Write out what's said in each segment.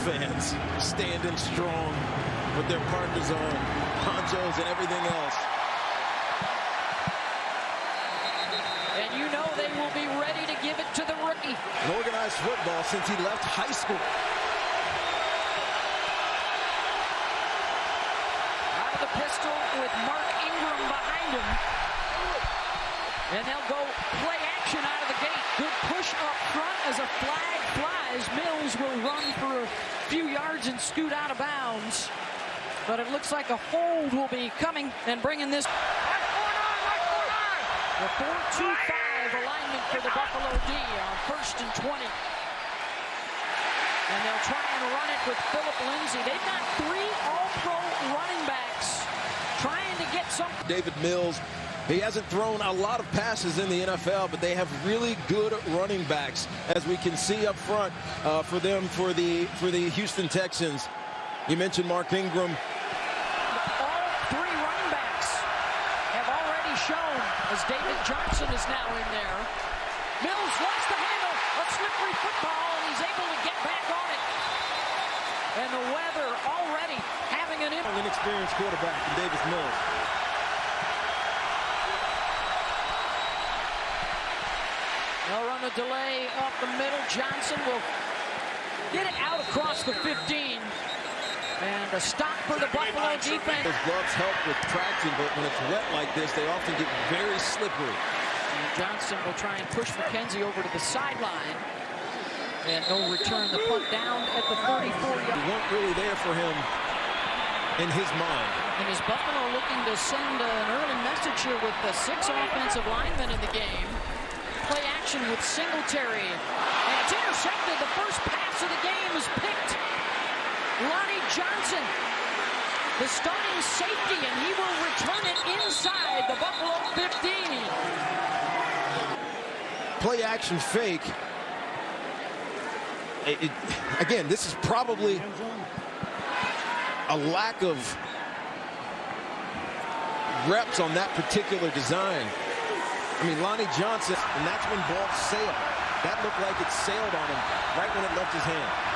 fans standing strong with their partners on, ponchos and everything else. And you know they will be ready to give it to the rookie. In organized football since he left high school. Out of the pistol with Mark Ingram behind him. And they'll go play action out of the gate. Good push up front as a flag flies. Mills will run for a few yards and scoot out of bounds. But it looks like a hold will be coming and bringing this. The 4-2-5 alignment for the Buffalo D on 1st and 20. And they'll try and run it with Philip Lindsay. They've got 3 all-pro running backs trying to get some. David Mills, he hasn't thrown a lot of passes in the NFL, but they have really good running backs, as we can see up front for the Houston Texans. You mentioned Mark Ingram. All 3 running backs have already shown, as David Johnson is now in there. Mills lost the handle, a slippery football, and he's able to get back on it. And the weather already having an impact. Inexperienced quarterback in Davis Mills. They'll run a delay up the middle. Johnson will get it out across the 15. And a stop for the Buffalo defense. Those gloves help with traction, but when it's wet like this, they often get very slippery. And Johnson will try and push McKenzie over to the sideline. And no return. The punt down at the 34-yard. We weren't really there for him in his mind. And is Buffalo looking to send an early message here with the 6 offensive linemen in the game? Play action with Singletary. And it's intercepted. The first pass of the game is picked. Lonnie Johnson, the starting safety, and he will return it inside the Buffalo 15. Play action fake. Again, this is probably a lack of reps on that particular design. I mean, Lonnie Johnson, and that's when ball sailed. That looked like it sailed on him right when it left his hand.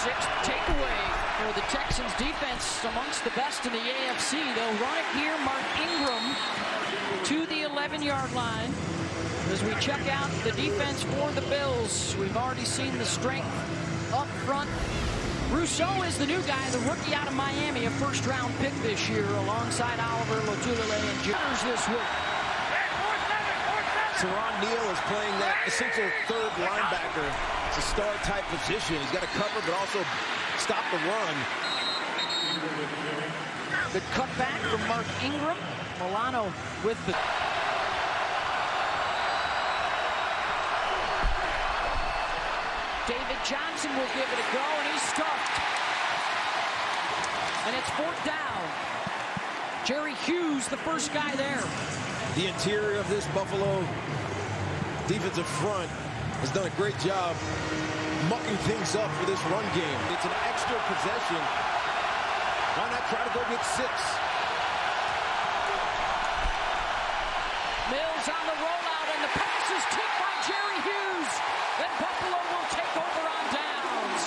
6th takeaway for the Texans defense, amongst the best in the AFC. They'll run it here. Mark Ingram to the 11-yard line. As we check out the defense for the Bills, we've already seen the strength up front. Rousseau is the new guy, the rookie out of Miami, a first-round pick this year, alongside Oliver Lotulelei and Jones this week. Teron Neal is playing that essential third linebacker. It's a star-type position. He's got to cover, but also stop the run. Good cutback from Mark Ingram. Milano with the... David Johnson will give it a go, and he's stuffed. And it's 4th down. Jerry Hughes, the first guy there. The interior of this Buffalo defensive front has done a great job mucking things up for this run game. It's an extra possession. Why not try to go get 6? Mills on the rollout, and the pass is tipped by Jerry Hughes. Then Buffalo will take over on downs.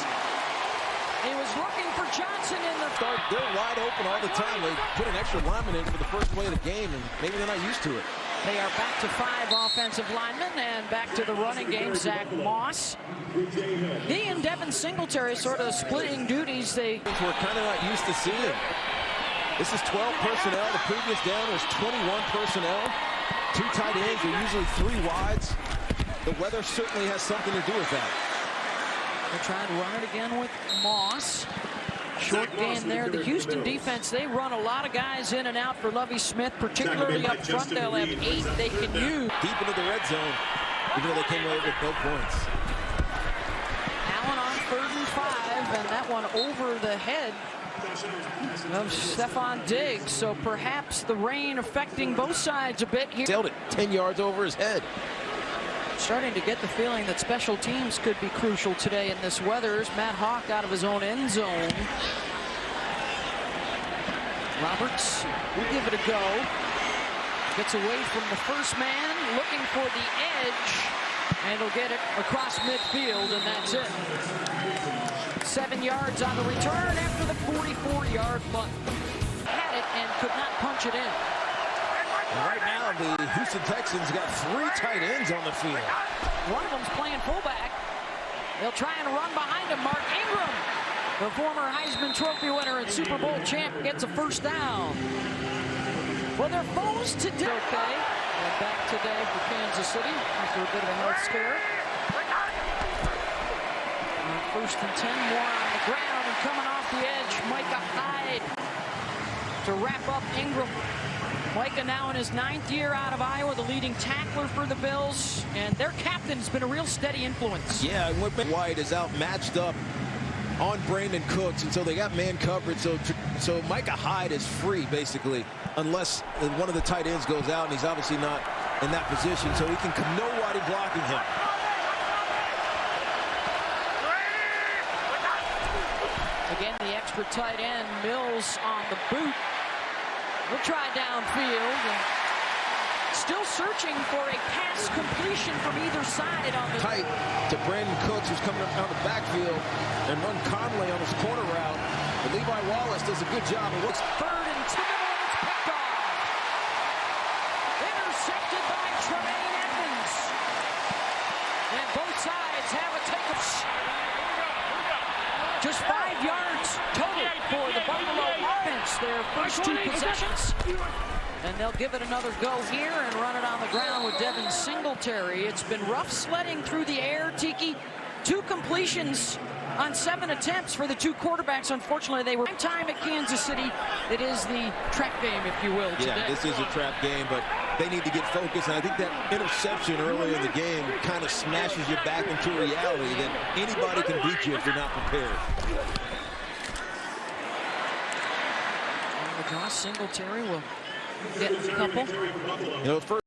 He was looking for Johnson in the... They're wide open all the time. They put an extra lineman in for the first play of the game, and maybe they're not used to it. They are back to 5 offensive linemen and back to the running game. Zach Moss. He and Devin Singletary sort of splitting duties. We're kind of not used to seeing. This is 12 personnel. The previous down was 21 personnel. 2 tight ends are usually 3 wides. The weather certainly has something to do with that. They'll try and run it again with Moss. Short gain there. The Houston defense, they run a lot of guys in and out for Lovie Smith, particularly up front. They'll have 8 they can use. Deep into the red zone, even though they came away with no points. Allen on 3rd and 5, and that one over the head of Stephon Diggs. So perhaps the rain affecting both sides a bit here. Sailed it 10 yards over his head. Starting to get the feeling that special teams could be crucial today in this weather. Matt Hawk out of his own end zone. Roberts will give it a go. Gets away from the first man, looking for the edge. And he'll get it across midfield, and that's it. 7 yards on the return after the 44-yard punt. Had it and could not punch it in. And right now, the Houston Texans got 3 tight ends on the field. One of them's playing fullback. They'll try and run behind him. Mark Ingram, the former Heisman Trophy winner and Super Bowl champ, gets a first down. Well, they're foes today. Okay, and back today for Kansas City after a bit of a health scare. First and 10, more on the ground, and coming off the edge, Micah Hyde to wrap up Ingram. Micah now in his 9th year out of Iowa, the leading tackler for the Bills, and their captain's been a real steady influence. Yeah, and White is out matched up on Brandon Cooks, and so they got man coverage. So Micah Hyde is free, basically, unless one of the tight ends goes out, and he's obviously not in that position, so he can nobody blocking him. Again, the extra tight end, Mills on the boot. We'll try downfield. Still searching for a pass completion from either side on the tight to Brandon Cooks, who's coming up out of the backfield, and run Conley on his corner route. But Levi Wallace does a good job. It looks third and 2, and it's picked off. Intercepted by Tremaine Edmonds. And both sides have a takeoff. Just 5 yards total for the Buffalo offense. Their first 2 possessions. And they'll give it another go here and run it on the ground with Devin Singletary. It's been rough sledding through the air, Tiki. 2 completions on 7 attempts for the 2 quarterbacks. Unfortunately, they were time at Kansas City. It is the trap game, if you will, today. Yeah, this is a trap game, but they need to get focused. And I think that interception earlier in the game kind of smashes you back into reality that anybody can beat you if you're not prepared. Josh Singletary will get a couple. You know, first